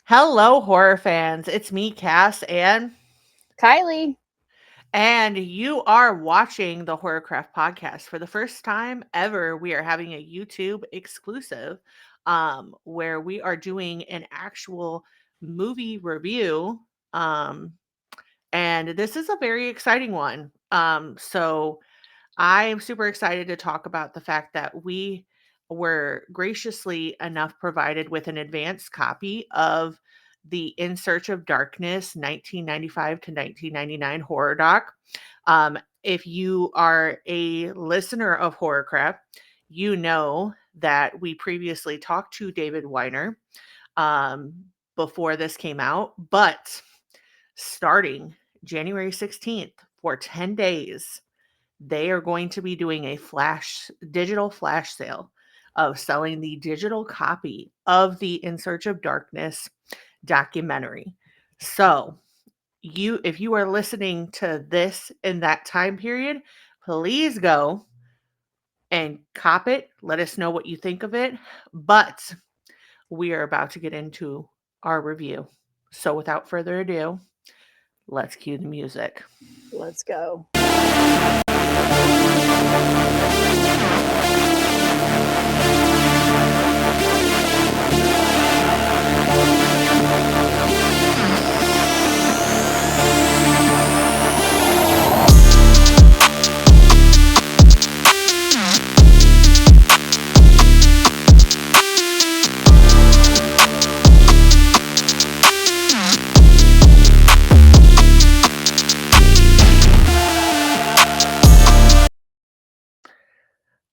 Hello, horror fans. It's me, Cass, Kylie. and you are watching the HorrorCraft Podcast. For the first time ever, we are having a YouTube exclusive where we are doing an actual movie review. Um, and this is a very exciting one. So I am super excited to talk about the fact that we were graciously enough provided with an advanced copy of the In Search of Darkness 1995 to 1999 horror doc. If you are a listener of Horrorcraft, you know that we previously talked to David Weiner um, before this came out, but starting January 16th for 10 days, they are going to be doing a digital flash sale of selling the digital copy of the In Search of Darkness documentary. So, if you are listening to this in that time period, please go and cop it. Let us know what you think of it. But we are about to get into our review. So, without further ado, let's cue the music. Let's go.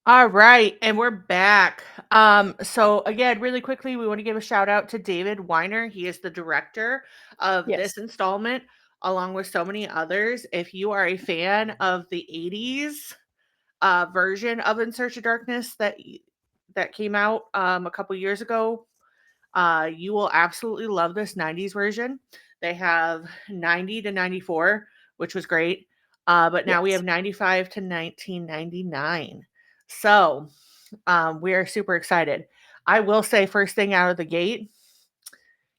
All right, and we're back. So again, really quickly, we want to give a shout out to David Weiner. He is the director of Yes. this installment, along with so many others. If you are a fan of the 80s version of In Search of Darkness that came out a couple years ago, you will absolutely love this 90s version. They have 90 to 94, which was great. But now we Yes. have 95 to 1999. So we are super excited. I will say, first thing out of the gate,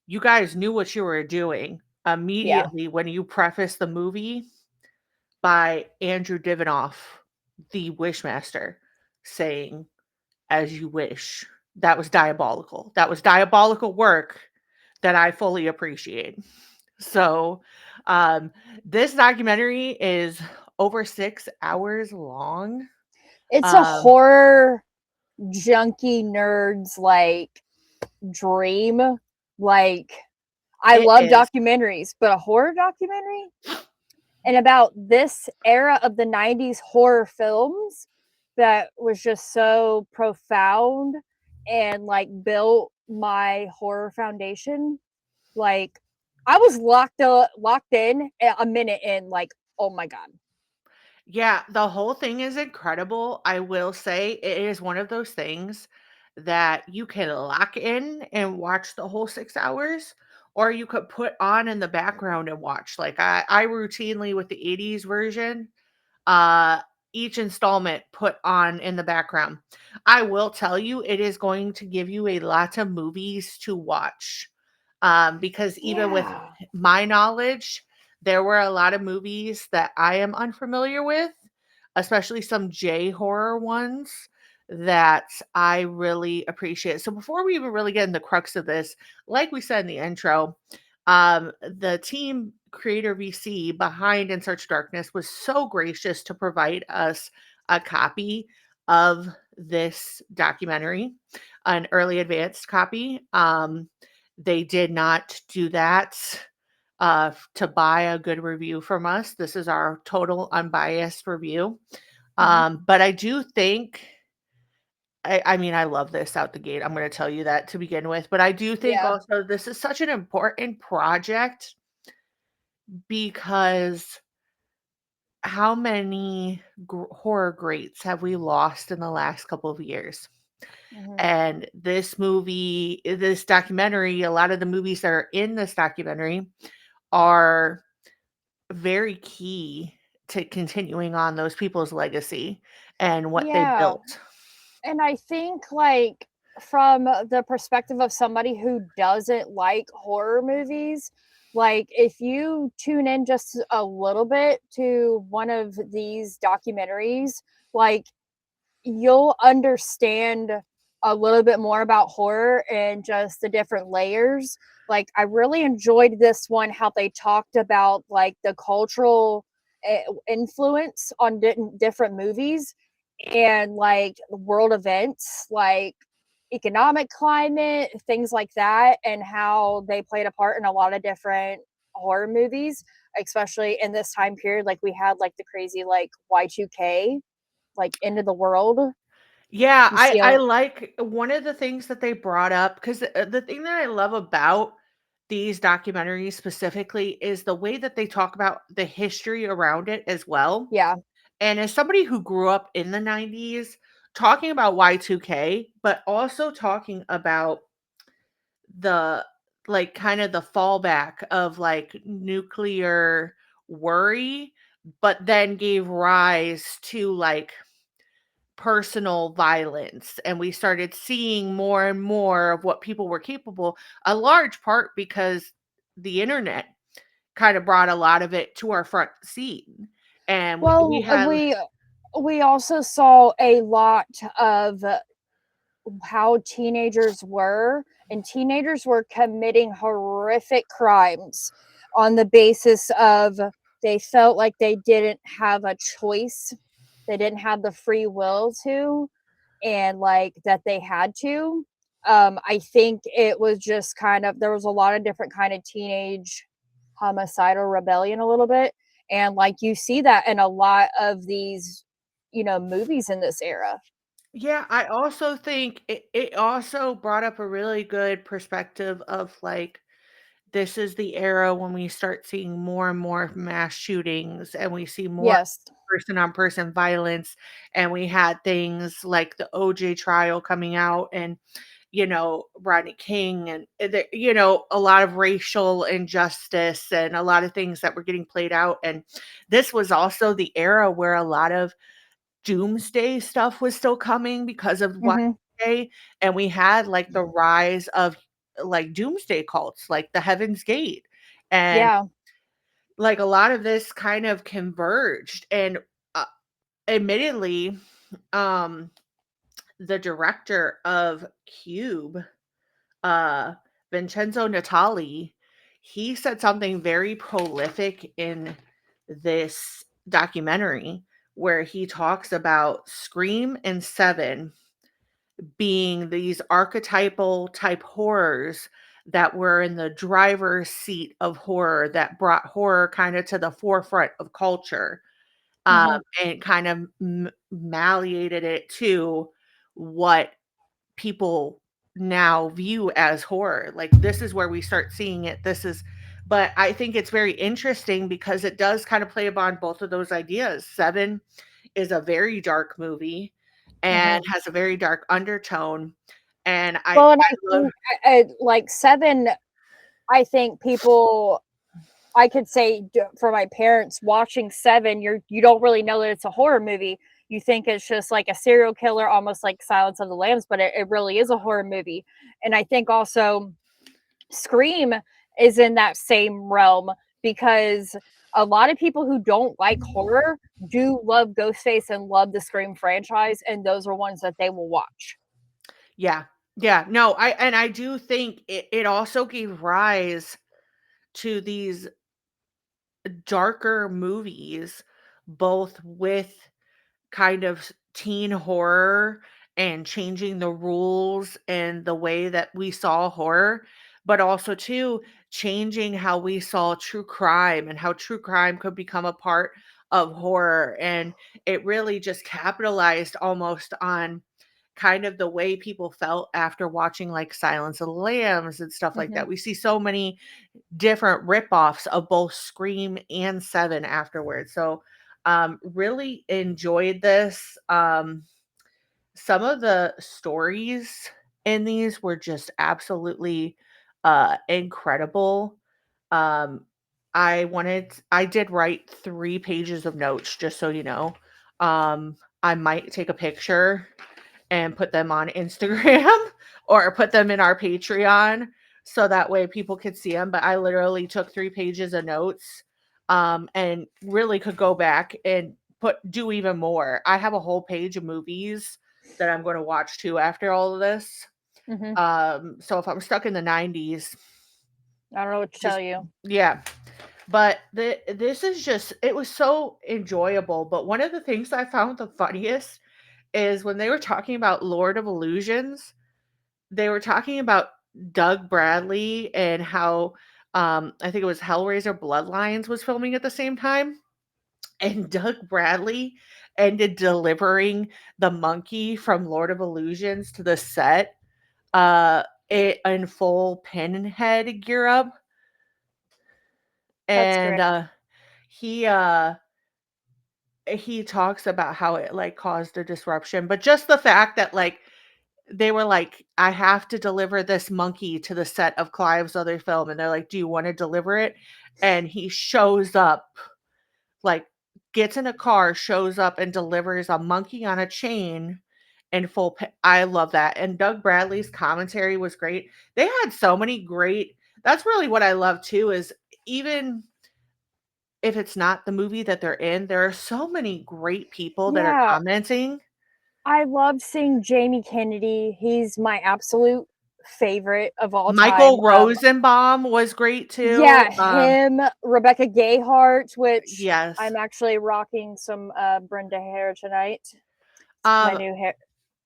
you guys knew what you were doing Yeah. immediately when you prefaced the movie by Andrew Divinoff, the Wishmaster, saying, "As you wish." That was diabolical. That was diabolical work that I fully appreciate. So, um, this documentary is over 6 hours long. It's a Um, horror junkie nerd's dream. Like I it love is. documentaries, but a horror documentary and about this era of the 90s horror films that was just so profound and built my horror foundation. Like I was locked in a minute in, oh my god. Yeah, the whole thing is incredible. I will say it is one of those things that you can lock in and watch the whole 6 hours, or you could put on in the background and watch. Like I routinely with the 80s version, uh, each installment put on in the background. I will tell you, it is going to give you a lot of movies to watch. Because even with Yeah. my knowledge, there were a lot of movies that I am unfamiliar with, especially some J horror ones that I really appreciate. So before we even really get in the crux of this, like we said in the intro, the team Creator VC behind In Search of Darkness was so gracious to provide us a copy of this documentary, an early advanced copy. They did not do that to buy a good review from us. This is our total unbiased review. Mhm. But I do think, I mean, I love this out the gate. I'm going to tell you that to begin with. But I do think Yeah. also this is such an important project because how many horror greats have we lost in the last couple of years? Mhm. And this documentary, a lot of the movies that are in this documentary are very key to continuing on those people's legacy and what they Yeah. built. And I think from the perspective of somebody who doesn't like horror movies, like if you tune in just a little bit to one of these documentaries, like you'll understand a little bit more about horror and just the different layers. Like I really enjoyed this one, how they talked about like the cultural influence on different movies and like world events, like economic climate, things like that, and how they played a part in a lot of different horror movies, especially in this time period. Like we had like the crazy like Y2K, like end of the world. Yeah, You I see I a like one of the things that they brought up, 'cause the thing that I love about these documentaries specifically is the way that they talk about the history around it as well. yeah. And as somebody who grew up in the 90s, talking about Y2K, but also talking about the like kind of the fallback of like nuclear worry, but then gave rise to like personal violence, and we started seeing more and more of what people were capable, a large part because the internet kind of brought a lot of it to our front seat. And we Well, had we also saw a lot of how teenagers were, and teenagers were committing horrific crimes on the basis of they felt like they didn't have a choice. They didn't have the free will to, and like that they had to. I think it was just kind of there was a lot of different kind of teenage homicidal rebellion a little bit, and like you see that in a lot of these, movies in this era. Yeah, I also think it also brought up a really good perspective of like this is the era when we start seeing more and more mass shootings, and we see more Yes. person on person violence, and we had things like the OJ trial coming out, and Rodney King, and a lot of racial injustice and a lot of things that were getting played out. And this was also the era where a lot of doomsday stuff was still coming because of Mhm. Y2K, and we had like the rise of like doomsday cults like the Heaven's Gate, and Yeah. like a lot of this kind of converged. And uh, admittedly, um the director of Cube, uh Vincenzo Natali, he said something very prolific in this documentary where he talks about Scream and Seven being these archetypal type horrors that were in the driver's seat of horror, that brought horror kind of to the forefront of culture, um, Mhm. and kind of malleated it to what people now view as horror. Like this is where we start seeing it. But I think it's very interesting because it does kind of play upon both of those ideas. Seven is a very dark movie and Mhm. has a very dark undertone. And Well, and I I love think like 7, I think people I could say for my parents watching 7, you don't really know that it's a horror movie. You think it's just like a serial killer, almost like Silence of the Lambs, but it really is a horror movie. And I think also Scream is in that same realm because a lot of people who don't like horror do love Ghostface and love the Scream franchise, and those are ones that they will watch. yeah. Yeah. No, I do think it also gave rise to these darker movies, both with kind of teen horror and changing the rules and the way that we saw horror, but also too changing how we saw true crime and how true crime could become a part of horror. And it really just capitalized almost on kind of the way people felt after watching like Silence of the Lambs and stuff like Mhm. that. We see so many different ripoffs of both Scream and Seven afterwards. So, really enjoyed this. Some of the stories in these were just absolutely incredible. Um, I did write 3 pages of notes, just so you know. I might take a picture and put them on Instagram. or put them in our Patreon so that way people could see them. But I literally took 3 pages of notes, and really could go back and do even more. I have a whole page of movies that I'm going to watch too after all of this. Hmm. So if I'm stuck in the 90s, I don't know what to tell just you. yeah. But this is just, it was so enjoyable. But one of the things I found the funniest is when they were talking about Lord of Illusions, they were talking about Doug Bradley and how I think it was Hellraiser Bloodlines was filming at the same time. And Doug Bradley ended delivering the monkey from Lord of Illusions to the set, uh, in full pinhead gear up. That's And great. he he talks about how it like caused a disruption, but just the fact that like they were like, I have to deliver this monkey to the set of Clive's other film, and they're like, do you want to deliver it? And he shows up, like, gets in a car, shows up and delivers a monkey on a chain in full I love that. And Doug Bradley's commentary was great. They had so many great, that's really what I love too, is even if it's not the movie that they're in, there are so many great people that are Yeah, commenting. I love seeing Jamie Kennedy. He's my absolute favorite of all time. Michael Rosenbaum was great too. Yeah, him, Rebecca Gayheart, which Yes. I'm actually rocking some Brenda hair tonight. It's my Um, new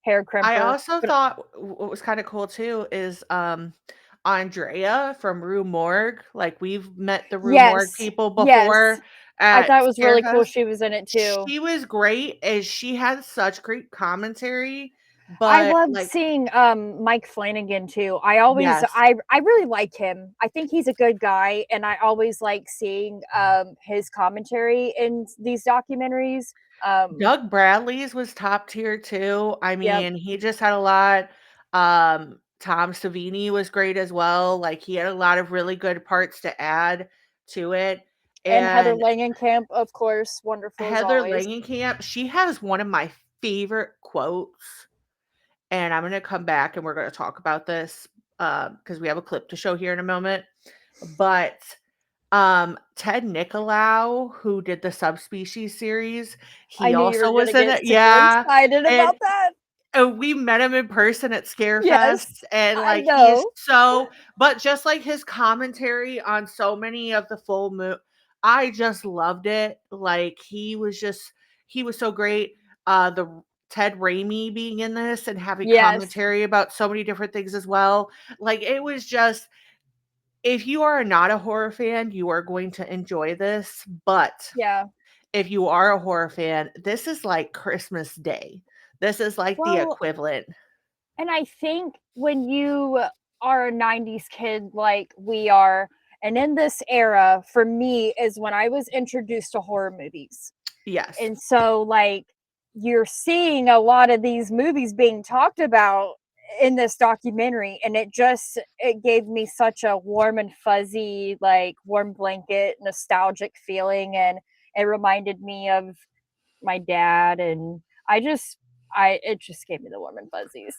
hair I crimper. also But thought what was kind of cool too is Andrea from Rue Morgue. Like we've met the Rue Morgue yes, people yes, before I at thought it was really cool Scarefest. she was in it too. She was great, and she had such great commentary. I But loved like, seeing Mike Flanagan too. I always yes, I really like him. I think he's a good guy, and I always like seeing his commentary in these documentaries. Doug Bradley's was top tier too. I Yep. mean, he just had a lot. Tom Savini was great as well. Like he had a lot of really good parts to add to it. And Heather And Langenkamp, of course, wonderful as Heather always. Langenkamp, she has one of my favorite quotes. And I'm gonna come back and we're gonna talk about this because we have a clip to show here in a moment. But Ted Nicolau, who did the Subspecies series, I he knew you were also gonna was in get it. super Yeah. excited And about that. we met him in person at Yes, Scarefest, and I like he's know. so, but just like his commentary on so many of the full moon, I just loved it. Like he was so great. The Ted Raimi being in this and having Yes. commentary about so many different things as well. Like it was just, if you are not a horror fan, you are going to enjoy this. But Yeah. if you are a horror fan, this is like Christmas Day. This is like the Well, equivalent. and I think when you are a 90s kid like we are, and in this era, for me, is when I was introduced to horror movies. Yes. And so, like, you're seeing a lot of these movies being talked about in this documentary, and it gave me such a warm and fuzzy, like warm blanket nostalgic feeling, and it reminded me of my dad, and I it just gave me the warm and fuzzies.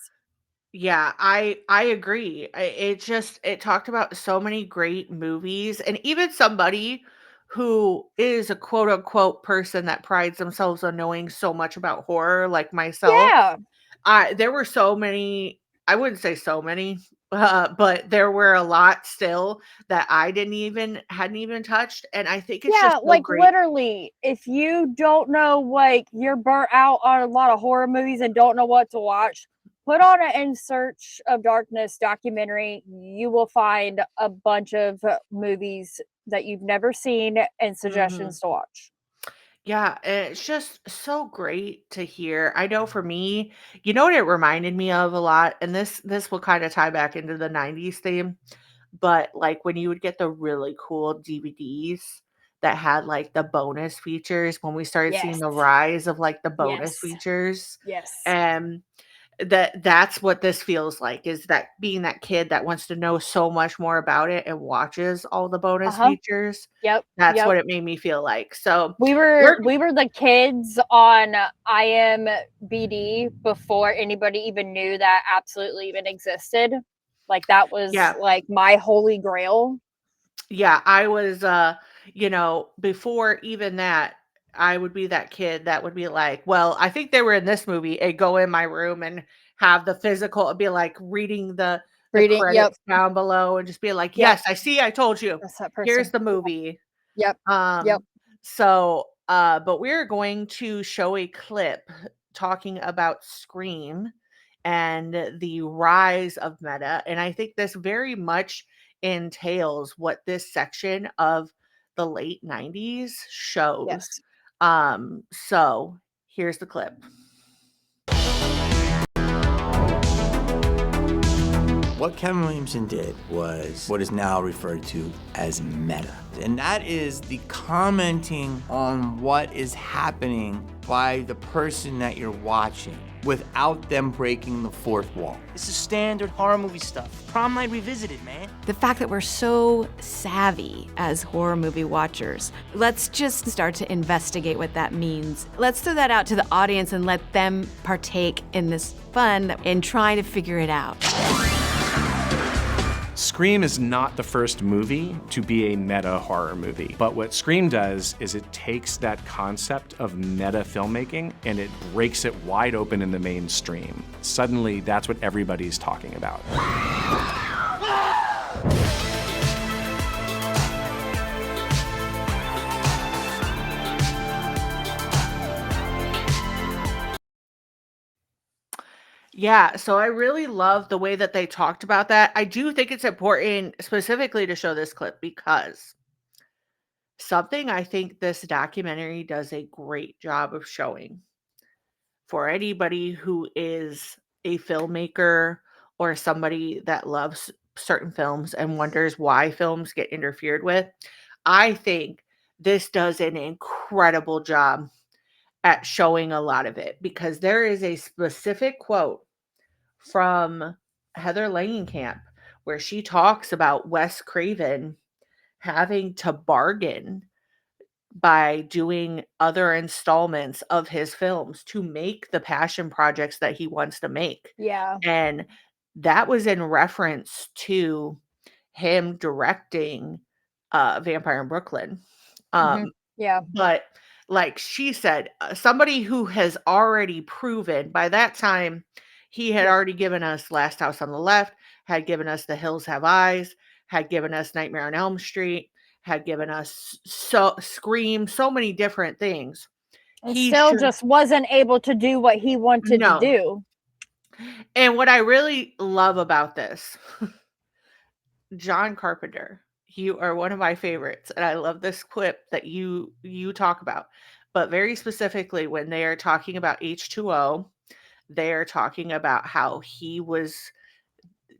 Yeah, I agree. It just, it talked about so many great movies, and even somebody who is a quote unquote person that prides themselves on knowing so much about horror like myself. Yeah. I There were so many, I wouldn't say so many, but there were a lot still that I hadn't even touched, and I think it's just Yeah, so like great. literally, if you don't know, like you're burnt out on a lot of horror movies and don't know what to watch, put on an In Search of Darkness documentary. You will find a bunch of movies that you've never seen and Mhm. suggestions to watch. Yeah, it's just so great to hear. I know for me, you know what it reminded me of a lot, and this will kind of tie back into the 90s theme, but like when you would get the really cool DVDs that had like the bonus features when we started seeing Yes. the rise of like the bonus Yes. features. Yes. And that's what this feels like, is that being that kid that wants to know so much more about it and watches all the bonus Uh-huh. features. Yep. That's Yep. what it made me feel like. So We were we're we were the kids on IMBD before anybody even knew that absolutely even existed. Like that was yeah. like my holy grail. Yeah, I was, before even that, I would be that kid that would be like, "Well, I think they were in this movie," and go in my room and have the physical be like reading the Reading. Yep. credits down below and just be like, Yep. "Yes, I see, I told you. That's that Here's person. the movie." Yep. Yep. Um, but we're going to show a clip talking about Scream and the rise of meta. And I think this very much entails what this section of the late 90s shows. Yes. So here's the clip. What Kevin Williamson did was what is now referred to as meta. And that is the commenting on what is happening by the person that you're watching without them breaking the fourth wall. This is standard horror movie stuff. Prom Night Revisited, man. The fact that we're so savvy as horror movie watchers, let's just start to investigate what that means. Let's throw that out to the audience and let them partake in this fun in trying to figure it out. Scream is not the first movie to be a meta horror movie, but what Scream does is it takes that concept of meta filmmaking and it breaks it wide open in the mainstream. Suddenly, that's what everybody's talking about. Yeah, so I really love the way that they talked about that. I do think it's important specifically to show this clip because something I think this documentary does a great job of showing for anybody who is a filmmaker or somebody that loves certain films and wonders why films get interfered with. I think this does an incredible job at showing a lot of it because there is a specific quote from Heather Langenkamp where she talks about Wes Craven having to bargain by doing other installments of his films to make the passion projects that he wants to make. Yeah. And that was in reference to him directing Vampire in Brooklyn. Hmm. Yeah. But like she said, somebody who has already proven by that time, he had Yeah. already given us Last House on the Left, had given us The Hills Have Eyes, had given us Nightmare on Elm Street, had given us Scream, so many different things. And He still should just wasn't able to do what he wanted to no. do. And what I really love about this, John Carpenter, you are one of my favorites, and I love this clip that you talk about. But very specifically, when they are talking about H2O, they are talking about how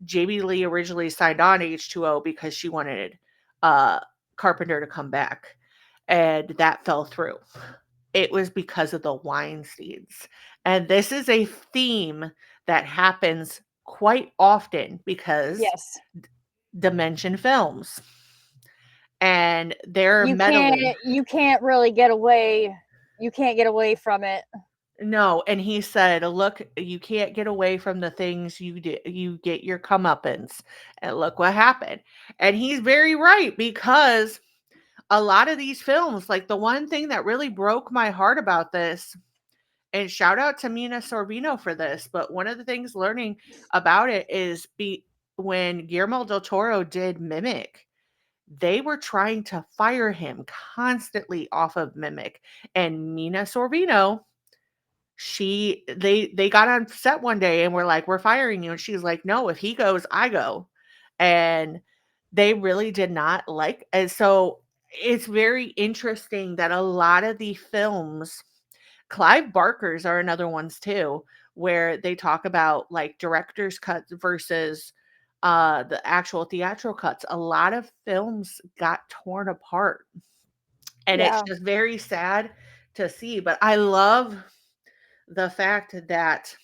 Jamie Lee originally signed on H2O because she wanted Carpenter to come back, and that fell through. It was because of the Weinsteins. And this is a theme that happens quite often because Yes. Dimension Films. And they're You meddling. can't really get away. You can't get away from it. No, and he said, "Look, you can't get away from the things you do. You get your comeuppance, and look what happened." And he's very right because a lot of these films, like the one thing that really broke my heart about this, and shout out to Mina Sorvino for this, but one of the things learning about it is when Guillermo del Toro did Mimic, they were trying to fire him constantly off of Mimic, and Mina Sorvino they got on set one day and were like, "We're firing you." And she's like, "No, if he goes, I go." And they really did not like, and so it's very interesting that a lot of the films, Clive Barker's are another ones too, where they talk about like director's cuts versus the actual theatrical cuts. A lot of films got torn apart. And it's Yeah. just very sad to see. But I love the fact that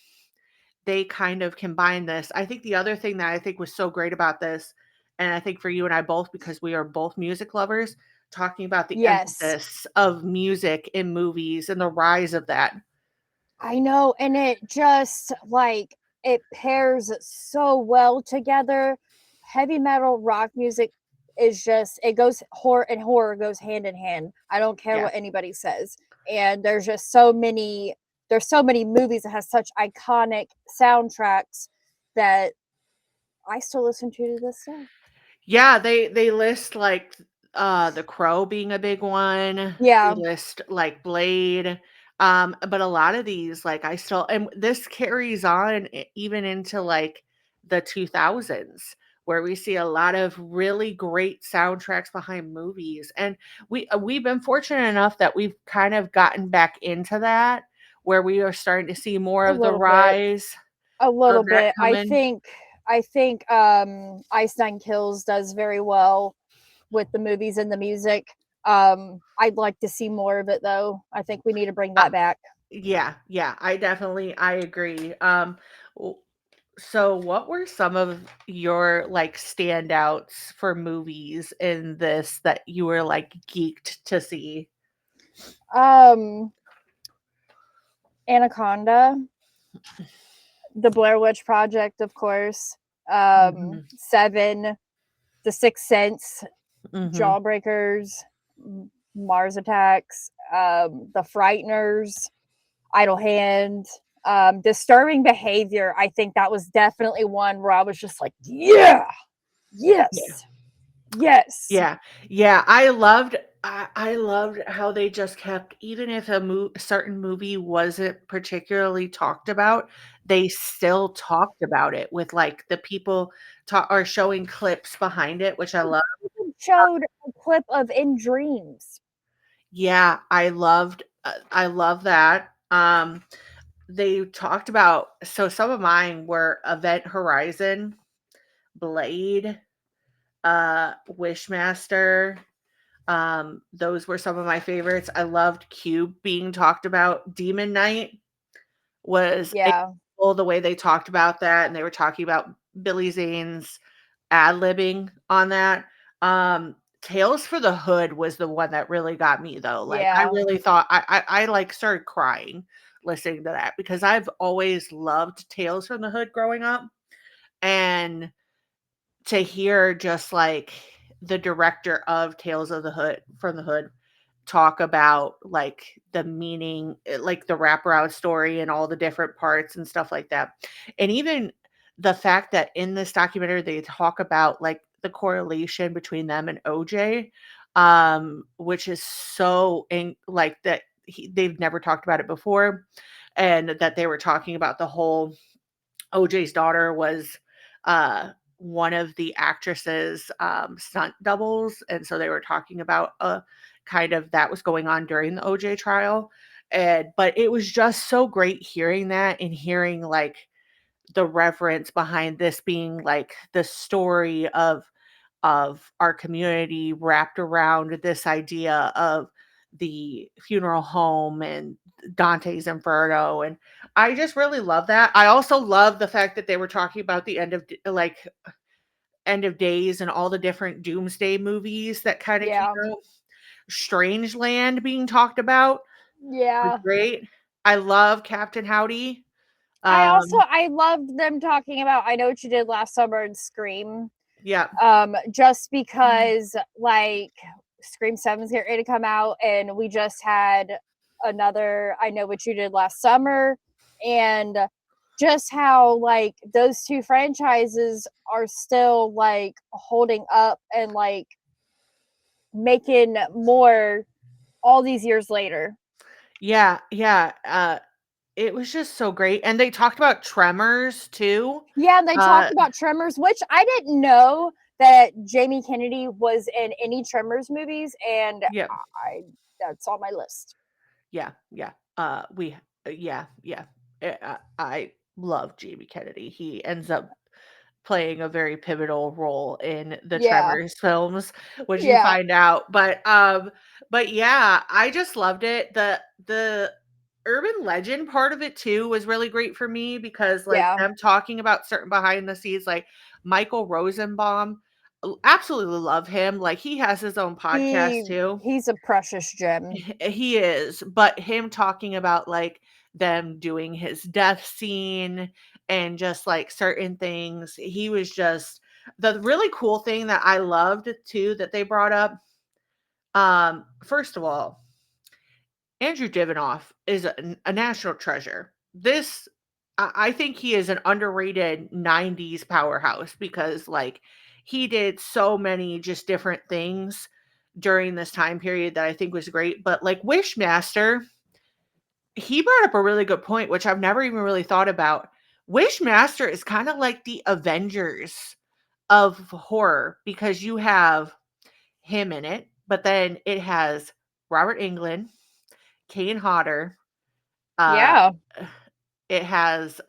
they kind of combine this. I think the other thing that I think was so great about this, and I think for you and I both, because we are both music lovers, talking about the Yes. emphasis of music in movies and the rise of that. I know, and it just like it pairs so well together. Heavy metal, rock music is just it goes horror goes hand in hand. I don't care Yeah. what anybody says. And there's so many movies that has such iconic soundtracks that I still listen to this day. Yeah, they list like The Crow being a big one. They Yeah, list like Blade. But a lot of these, like I still, and this carries on even into like the 2000s, where we see a lot of really great soundtracks behind movies. And we've been fortunate enough that we've kind of gotten back into that, where we are starting to see more a of the little bit. rise A of little that bit. coming. I think Ice Nine Kills does very well with the movies and the music. I'd like to see more of it though. I think we need to bring that back. Yeah, yeah, I agree. W- so what were some of your like standouts for movies in this that you were like geeked to see? Um Anaconda, The Blair Witch Project, of course. Mhm. Seven, The Sixth Sense, Mhm. Jawbreakers, Mars Attacks, The Frighteners, Idle Hand, Disturbing Behavior. I think that was definitely one where I was just like, yeah, Yeah. yes, yes, Yeah. Yeah, I loved how they just kept, even if certain movie wasn't particularly talked about, they still talked about it with like the people or showing clips behind it, which I love. even showed a clip of In Dreams. Yeah, I love that. They talked about, so some of mine were Event Horizon, Blade, Wishmaster. Those were some of my favorites. I loved Cube being talked about. Demon Knight was Yeah, incredible, the way they talked about that, and they were talking about Billy Zane's ad-libbing on that. Tales for the Hood was the one that really got me though. Like I yeah, really thought I like started crying listening to that, because I've always loved Tales from the Hood growing up. And to hear just like the director of Tales of the Hood from the Hood talk about like the meaning, like the wraparound story and all the different parts and stuff like that. And even the fact that in this documentary they talk about like the correlation between them and OJ, which is so in like that they've never talked about it before, and that they were talking about the whole OJ's daughter was one of the actresses stunt doubles, and so they were talking about kind of that was going on during the OJ trial. And but it was just so great hearing that, and hearing like the reverence behind this being like the story of our community wrapped around this idea of the funeral home and Dante's Inferno. And I just really love that. I also love the fact that they were talking about the like end of days and all the different doomsday movies that kind of came yeah, out. Strangeland being talked about was yeah. great. I love Captain Howdy. I Um, I loved them talking about I Know What You Did Last Summer and Scream. yeah. Just because like Scream 7 is getting ready to come out, and we just had another I Know What You Did Last Summer, and just how like those two franchises are still like holding up and like making more all these years later. Yeah, yeah. It was just so great. And they talked about Tremors too. Yeah, and they Uh, talked about Tremors, which I didn't know that Jamie Kennedy was in any Tremors movies, and yeah, I that's on my list. yeah, yeah. Yeah, yeah. I love Jamie Kennedy. He ends up playing a very pivotal role in the Yeah, Tremors films, which you yeah, find out. But yeah, I just loved it. The urban legend part of it too was really great for me because like Yeah. them talking about certain behind the scenes, like Michael Rosenbaum, absolutely love him. Like he has his own podcast too. He's a precious gem. He is, but him talking about like them doing his death scene and just like certain things, he was just the really cool thing that I loved too that they brought up. First of all, Andrew Divinoff is a national treasure. I think he is an underrated 90s powerhouse because, like, he did so many just different things during this time period that I think was great. But, like, Wishmaster, he brought up a really good point, which I've never even really thought about. Wishmaster is kind of like the Avengers of horror because you have him in it, but then it has Robert Englund, Kane Hodder. Yeah. It has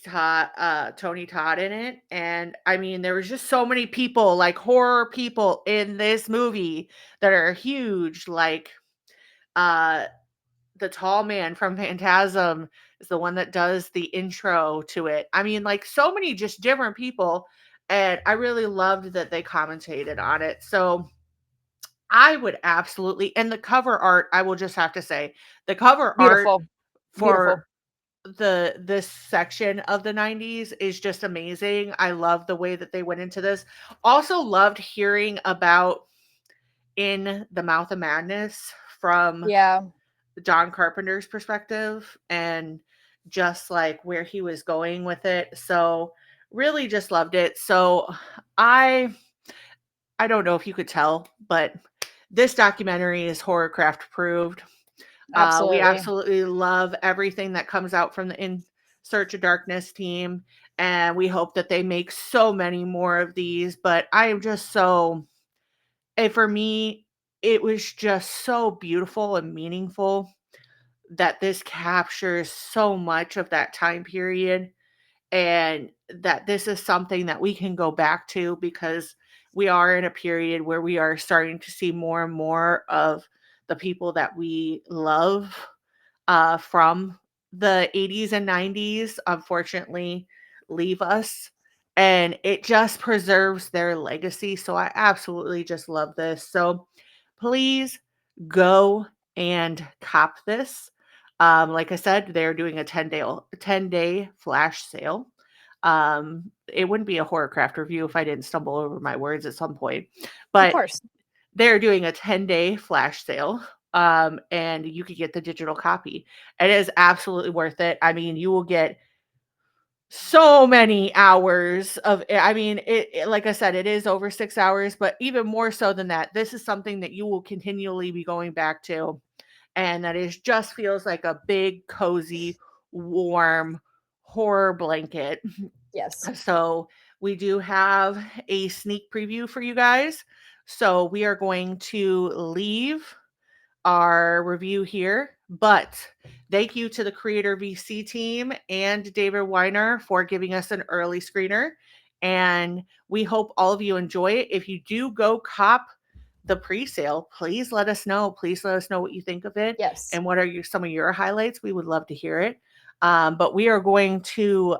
Tony Todd in it, and I mean there was just so many people, like horror people in this movie that are huge. Like the tall man from Phantasm is the one that does the intro to it. I mean, like so many just different people, and I really loved that they commentated on it. So I would absolutely, and the cover art, I will just have to say, the cover art Beautiful. for this section of the 90s is just amazing. I love the way that they went into this. Also loved hearing about In the Mouth of Madness from Yeah. John Carpenter's perspective and just like where he was going with it. So really just loved it. So I don't know if you could tell, but this documentary is HorrorCraft approved. Absolutely. We absolutely love everything that comes out from the In Search of Darkness team, and we hope that they make so many more of these. But I am just so, and for me, it was just so beautiful and meaningful that this captures so much of that time period, and that this is something that we can go back to because we are in a period where we are starting to see more and more of the people that we love from the 80s and 90s, unfortunately, leave us. And it just preserves their legacy. So I absolutely just love this. So please go and cop this. Like I said, they're doing a 10-day flash sale. It wouldn't be a HorrorCraft review if I didn't stumble over my words at some point. But of course. they're doing a 10-day flash sale. And you could get the digital copy. It is absolutely worth it. I mean, you will get so many hours of, I mean, it like I said, it is over 6 hours, but even more so than that, this is something that you will continually be going back to. And that is just feels like a big, cozy, warm horror blanket. Yes. So we do have a sneak preview for you guys. So we are going to leave our review here, but thank you to the Creator VC team and David Weiner for giving us an early screener. And we hope all of you enjoy it. If you do go cop the pre-sale, please let us know. Please let us know what you think of it. Yes. And what are some of your highlights? We would love to hear it. But we are going to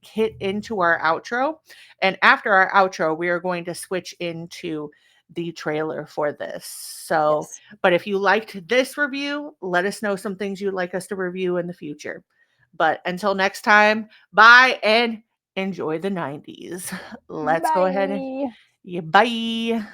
hit into our outro. And after our outro, we are going to switch into the trailer for this. So, Yes. but if you liked this review, let us know some things you'd like us to review in the future. But until next time, bye and enjoy the 90s. Let's go ahead and bye.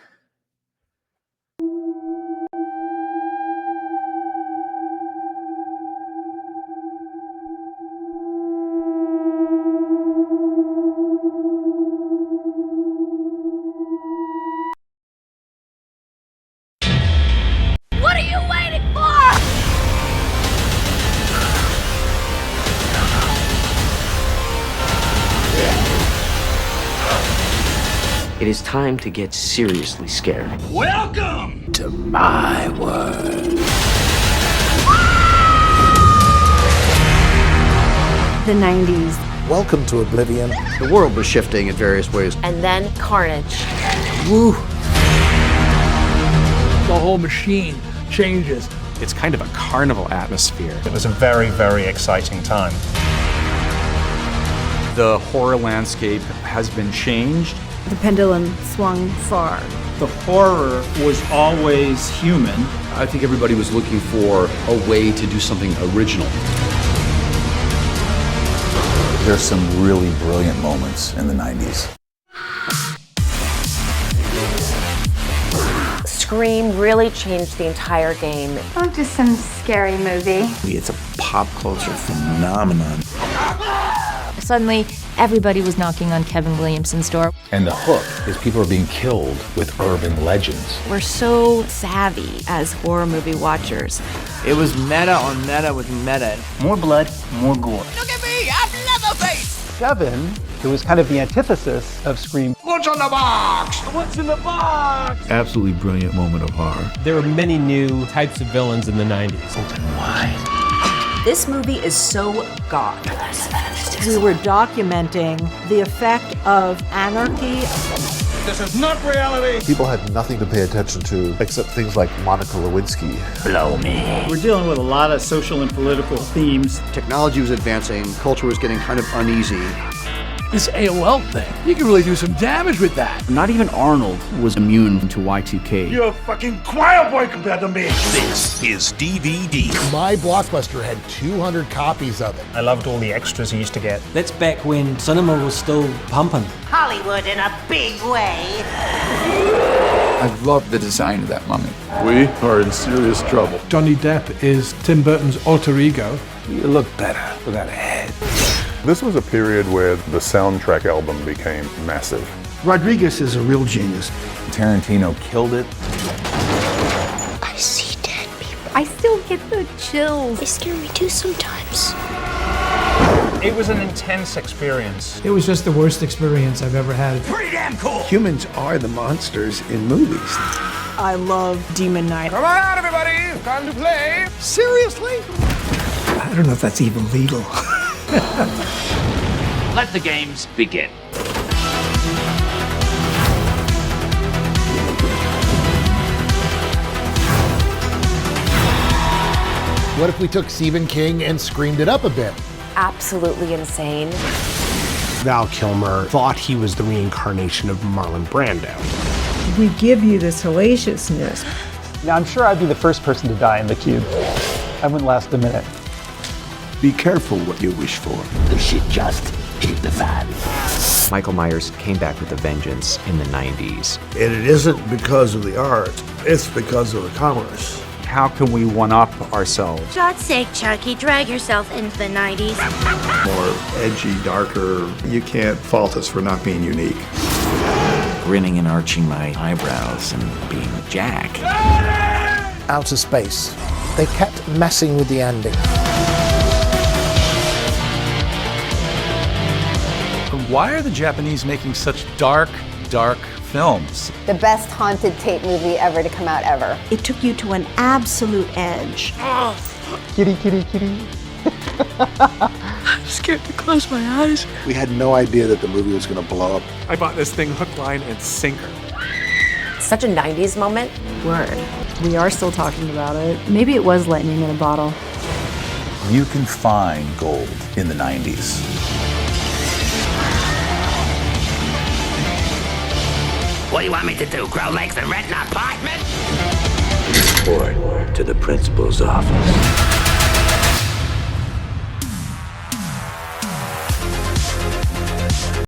What are you waiting for? It is time to get seriously scared. Welcome to my world. The 90s. Welcome to Oblivion. The world was shifting in various ways. And then carnage. Woo! The whole machine changes It's kind of a carnival atmosphere. It was a very, very exciting time. The horror landscape has been changed. The pendulum swung far. The horror was always human. I think everybody was looking for a way to do something original. There's some really brilliant moments in the 90s. Scream really changed the entire game. Oh, just some scary movie. It's a pop culture phenomenon. Suddenly, everybody was knocking on Kevin Williamson's door. And the hook is people are being killed with urban legends. We're so savvy as horror movie watchers. It was meta on meta with meta. More blood, more gore. Look at me, I'm Leatherface! Kevin, who was kind of the antithesis of Scream. What's in the box? What's in the box? Absolutely brilliant moment of horror. There were many new types of villains in the 90s. Open wide. This movie is so goth. We were documenting the effect of anarchy. This is not reality! People had nothing to pay attention to except things like Monica Lewinsky. Blow me. We're dealing with a lot of social and political themes. Technology was advancing, culture was getting kind of uneasy. This AOL thing, you can really do some damage with that. Not even Arnold was immune to Y2K. You're a fucking choir boy compared to me! This is DVD. My Blockbuster had 200 copies of it. I loved all the extras you used to get. That's back when cinema was still pumping. Hollywood in a big way. I love the design of that mummy. We are in serious trouble. Johnny Depp is Tim Burton's alter ego. You look better without a head. This was a period where the soundtrack album became massive. Rodriguez is a real genius. Tarantino killed it. I see dead people. I still get the chills. They scare me too sometimes. It was an intense experience. It was just the worst experience I've ever had. Pretty damn cool! Humans are the monsters in movies. I love Demon Knight. Come on out, everybody! Time to play! Seriously? I don't know if that's even legal. Let the games begin. What if we took Stephen King and screamed it up a bit? Absolutely insane. Val Kilmer thought he was the reincarnation of Marlon Brando. We give you this hellaciousness. Now, I'm sure I'd be the first person to die in the cube. I wouldn't last a minute. Be careful what you wish for. The shit just hit the fan. Michael Myers came back with a vengeance in the 90s. And it isn't because of the art, it's because of the commerce. How can we one-up ourselves? For God's sake, Chucky, drag yourself into the 90s. More edgy, darker. You can't fault us for not being unique. Grinning and arching my eyebrows and being Jack. Outer space. They kept messing with the ending. Why are the Japanese making such dark films? The best haunted tape movie ever to come out ever. It took you to an absolute edge. Kitty, kitty, kitty. I'm scared to close my eyes. We had no idea that the movie was going to blow up. I bought this thing hook, line, and sinker. Such a 90s moment. Word. We are still talking about it. Maybe it was lightning in a bottle. You can find gold in the 90s. What do you want me to do? Grow legs and rent an apartment? Report to the principal's office.